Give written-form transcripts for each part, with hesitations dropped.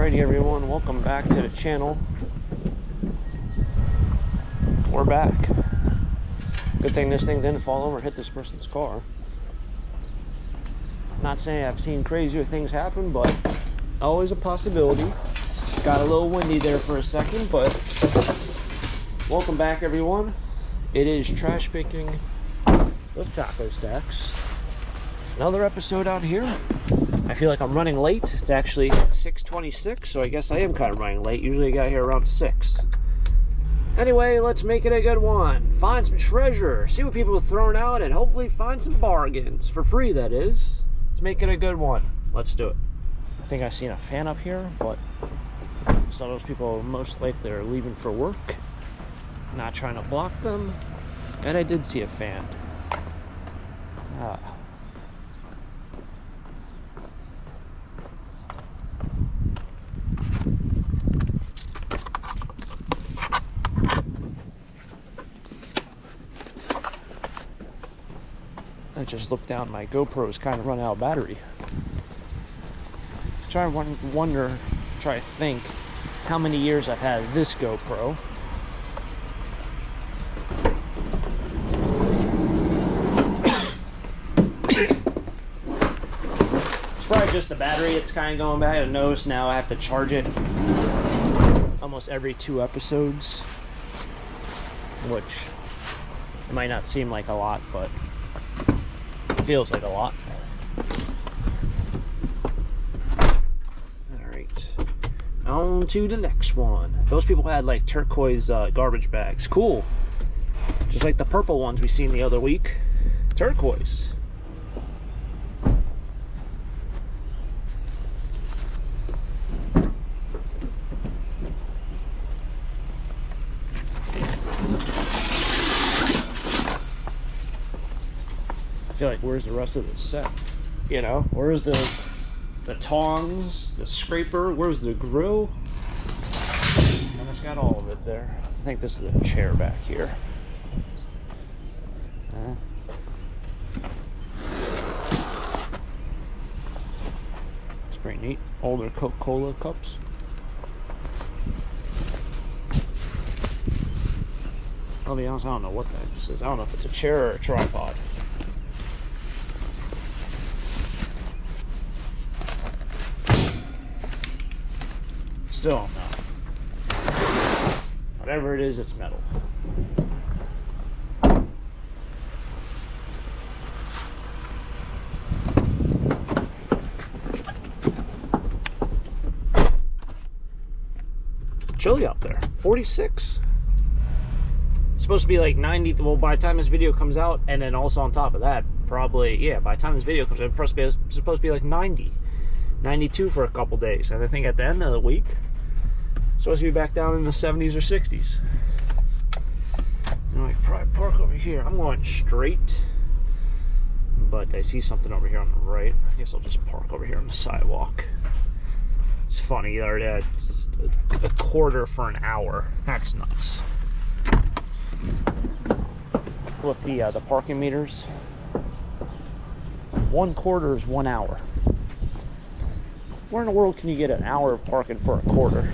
Alrighty everyone, welcome back to the channel. We're back. Good thing this thing didn't fall over and hit this person's car. Not saying I've seen crazier things happen, but always a possibility. Got a little windy there for a second, but welcome back everyone. It is trash picking with taco stacks. Another episode out here. I feel like I'm running late. It's actually 6:26, so I guess I am kind of running late. Usually I got here around 6. Anyway, let's make it a good one. Find some treasure, see what people have thrown out, and hopefully find some bargains. For free, that is. Let's make it a good one. Let's do it. I think I've seen a fan up here, but some of those people most likely are leaving for work. Not trying to block them. And I did see a fan. I just looked down, my GoPro's kind of run out of battery. Try to think how many years I've had this GoPro. It's probably just the battery, it's kind of going bad. I noticed now I have to charge it almost every 2 episodes, which might not seem like a lot, but feels like a lot. Alright, on to the next one. Those people had like turquoise garbage bags. Cool. Just like the purple ones we seen the other week. Turquoise. I feel like, where's the rest of the set? You know, where's the tongs, the scraper, where's the grill? And it's got all of it there. I think this is a chair back here. It's pretty neat. Older Coca-Cola cups. I'll be honest, I don't know what the heck this is. I don't know if it's a chair or a tripod. Still don't know. Whatever it is, it's metal. Chilly out there. 46. It's supposed to be like 90. Well, by the time this video comes out, and then also on top of that, probably, yeah, by the time this video comes out, it's supposed to be like 90. 92 for a couple days, and I think at the end of the week supposed to be back down in the 70s or 60s. I could probably park over here. I'm going straight, but I see something over here on the right. I guess I'll just park over here on the sidewalk. It's funny, it's a quarter for an hour. That's nuts. With the parking meters, 1/4 is 1 hour. Where in the world can you get an hour of parking for a quarter?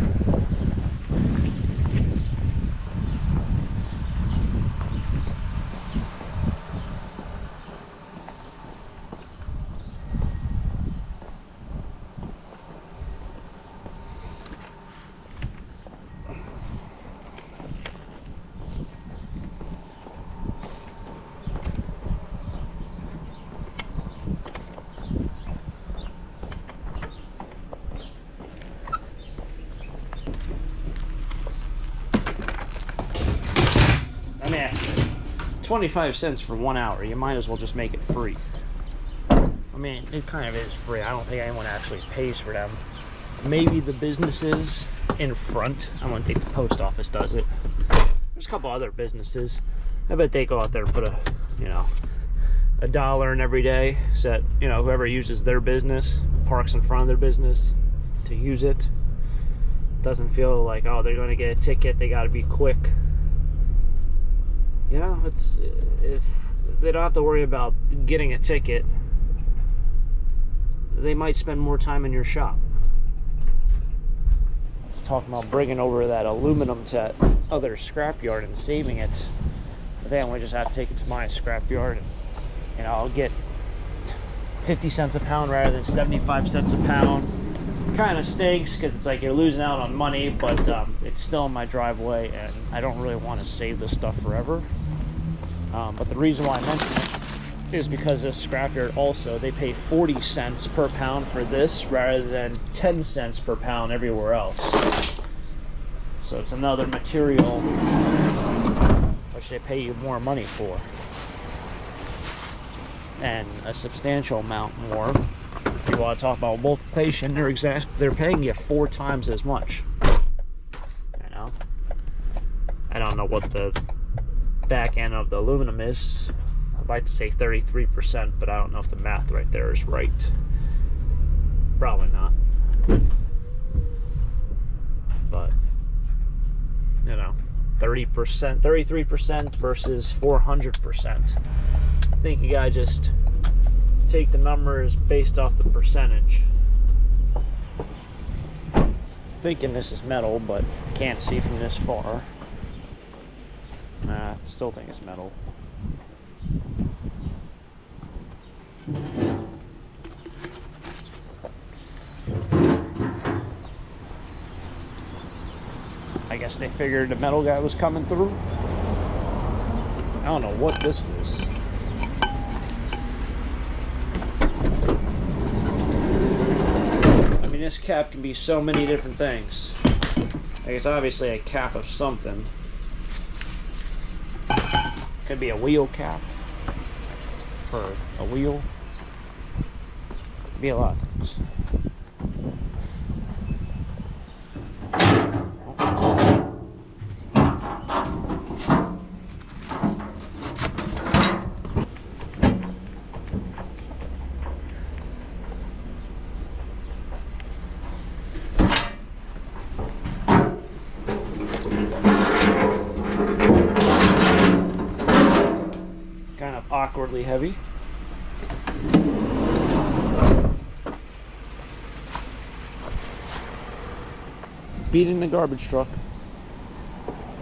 I mean, 25 cents for 1 hour. You might as well just make it free. I mean, it kind of is free. I don't think anyone actually pays for them. Maybe the businesses in front. I don't think the post office does it. There's a couple other businesses. I bet they go out there and put $1 in every day, so that, whoever uses their business parks in front of their business to use it. Doesn't feel like, oh, they're going to get a ticket, they got to be quick. It's, if they don't have to worry about getting a ticket, they might spend more time in your shop. talking about bringing over that aluminum to that other scrapyard and saving it. But then we just have to take it to my scrapyard, and you know, I'll get 50 cents a pound rather than 75 cents a pound. Kind of stinks because it's like you're losing out on money, but it's still in my driveway, and I don't really want to save this stuff forever. But the reason why I mention it is because this scrapyard also, they pay 40 cents per pound for this rather than 10 cents per pound everywhere else. So it's another material which they pay you more money for, and a substantial amount more. If you want to talk about multiplication, they're paying you 4 times as much. You know, I don't know what the back end of the aluminum is. I'd like to say 33%, but I don't know if the math right there is right. Probably not. But you know, 30%, 33% versus 400%. I think you gotta just take the numbers based off the percentage. Thinking this is metal, but can't see from this far. Nah, still think it's metal. I guess they figured the metal guy was coming through. I don't know what this is. I mean, this cap can be so many different things. Like, it's obviously a cap of something. Could be a wheel cap for a wheel. Could be a lot of things. Kind of awkwardly heavy. Beating the garbage truck,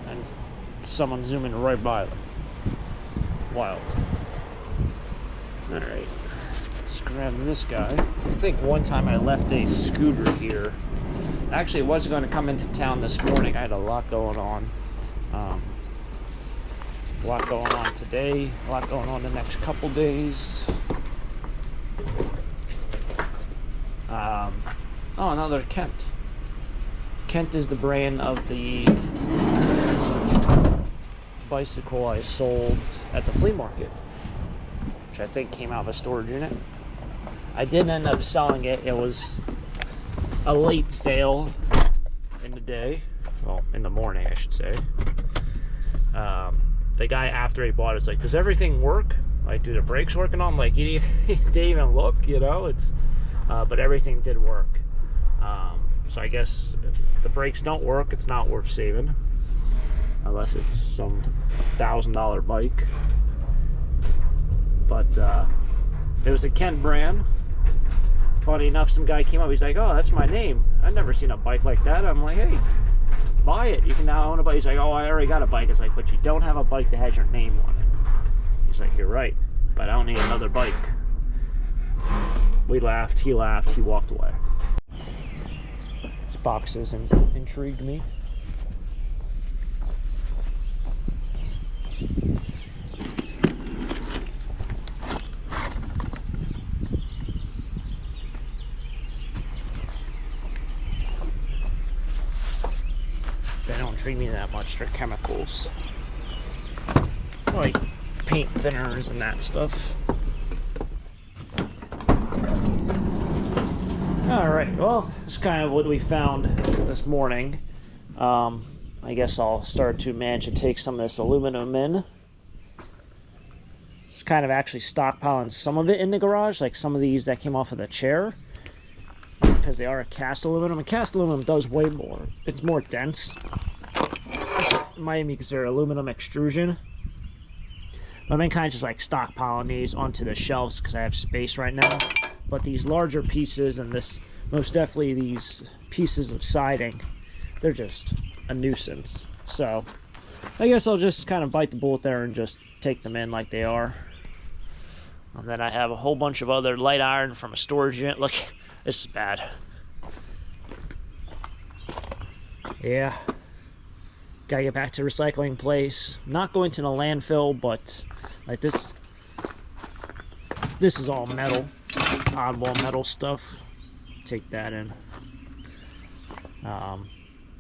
and someone zooming right by them. Wild. Alright, let's grab this guy. I think one time I left a scooter here. Actually, I was going to come into town this morning. I had a lot going on. A lot going on today, a lot going on the next couple days. Oh, another Kent. Kent is the brand of the bicycle I sold at the flea market, which I think came out of a storage unit. I did end up selling it. It was a late sale in the day. Well, in the morning, I should say. The guy after he bought it was like, does everything work? Like, do the brakes work and all? I'm like, you didn't even look, you know? It's but everything did work. So I guess if the brakes don't work, it's not worth saving, unless it's some $1,000 bike. But it was a Kent brand. Funny enough, some guy came up, he's like, oh, that's my name. I've never seen a bike like that. I'm like, hey, buy it. You can now own a bike. He's like, oh, I already got a bike. It's like, but you don't have a bike that has your name on it. He's like, you're right, but I don't need another bike. We laughed, he walked away. These boxes intrigued me. They don't intrigue me that much. They're chemicals, like paint thinners and that stuff. Alright, well, that's kind of what we found this morning. I guess I'll start to manage to take some of this aluminum in. It's kind of actually stockpiling some of it in the garage, like some of these that came off of the chair, because they are a cast aluminum, and cast aluminum does way more. It's more dense. It might even be considered aluminum extrusion. But I've been kind of just like stockpiling these onto the shelves because I have space right now. But these larger pieces, and this most definitely these pieces of siding, they're just a nuisance. So I guess I'll just kind of bite the bullet there and just take them in like they are. And then I have a whole bunch of other light iron from a storage unit. Look, this is bad. Yeah. Gotta get back to the recycling place. I'm not going to the landfill, but like this is all metal, oddball metal stuff. Take that in.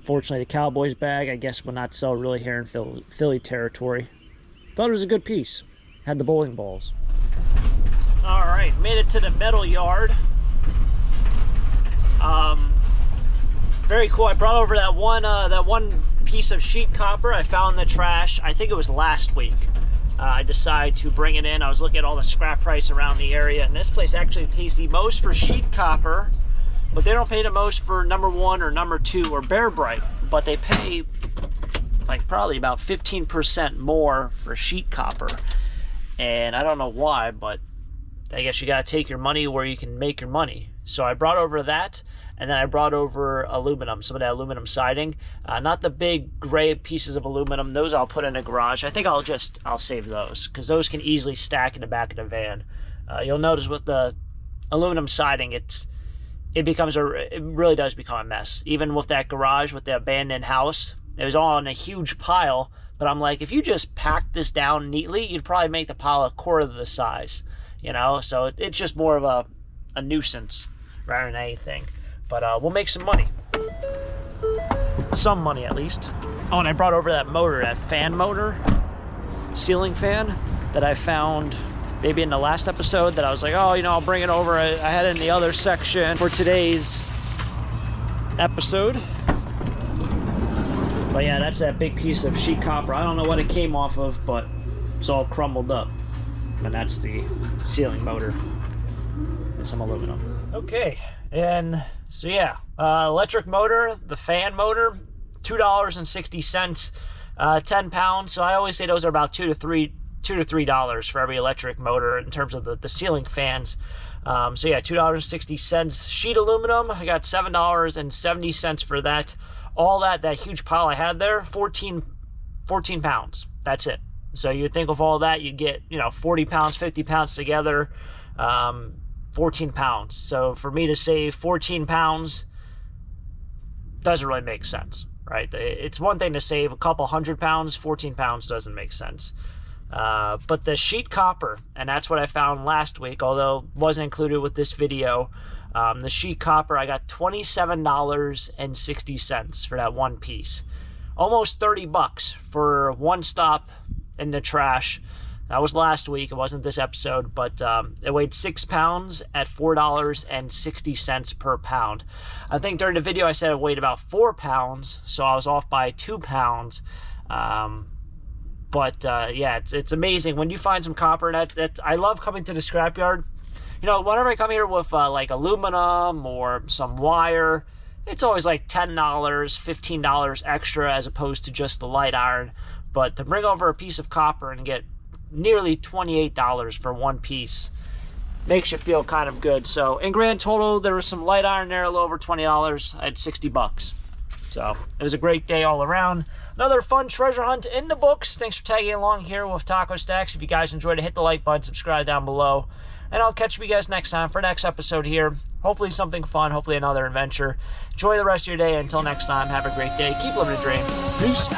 Fortunately, the Cowboys bag, I guess, will not sell really here in Philly territory. Thought it was a good piece. Had the bowling balls. All right, made it to the metal yard. Very cool. I brought over that one piece of sheet copper I found in the trash. I think it was last week. I decided to bring it in. I was looking at all the scrap price around the area, and this place actually pays the most for sheet copper, but they don't pay the most for number 1 or number 2 or Bear Bright, but they pay like probably about 15% more for sheet copper. And I don't know why, but I guess you gotta take your money where you can make your money. So I brought over that, and then I brought over aluminum, some of that aluminum siding. Not the big gray pieces of aluminum. Those I'll put in a garage. I think I'll save those, because those can easily stack in the back of the van. You'll notice with the aluminum siding, it really does become a mess. Even with that garage, with the abandoned house, it was all in a huge pile. But I'm like, if you just pack this down neatly, you'd probably make the pile a quarter of the size, you know? So it's just more of a nuisance rather than anything. But we'll make some money. Some money, at least. Oh, and I brought over that motor, that fan motor, ceiling fan, that I found maybe in the last episode, that I was like, oh, you know, I'll bring it over. I had it in the other section for today's episode. But yeah, that's that big piece of sheet copper. I don't know what it came off of, but it's all crumbled up. And that's the ceiling motor and some aluminum. Okay, and so yeah, electric motor, the fan motor, $2.60, 10 pounds. So I always say those are about $2 to $3 for every electric motor in terms of the ceiling fans. So yeah, $2.60 sheet aluminum. I got $7.70 for that. All that huge pile I had there, 14 pounds. That's it. So you'd think of all that, you'd get, you know, 40 pounds, 50 pounds together, 14 pounds. So for me to save 14 pounds doesn't really make sense, right? It's one thing to save a couple 100 pounds, 14 pounds doesn't make sense. But the sheet copper, and that's what I found last week, although wasn't included with this video. The sheet copper, I got $27.60 for that one piece. Almost 30 bucks for one stop in the trash. That was last week. It wasn't this episode, but it weighed 6 pounds at $4.60 per pound. I think during the video I said it weighed about 4 pounds, so I was off by 2 pounds. Yeah, it's amazing when you find some copper. And I love coming to the scrapyard. You know, whenever I come here with like aluminum or some wire, it's always like $10, $15 extra as opposed to just the light iron. But to bring over a piece of copper and get nearly $28 for one piece makes you feel kind of good. So in grand total, there was some light iron there, a little over $20. I had 60 bucks. So it was a great day all around. Another fun treasure hunt in the books. Thanks for tagging along here with Taco Stacks. If you guys enjoyed it, hit the like button, subscribe down below. And I'll catch you guys next time for next episode here. Hopefully something fun, hopefully another adventure. Enjoy the rest of your day. Until next time, have a great day. Keep living the dream. Peace.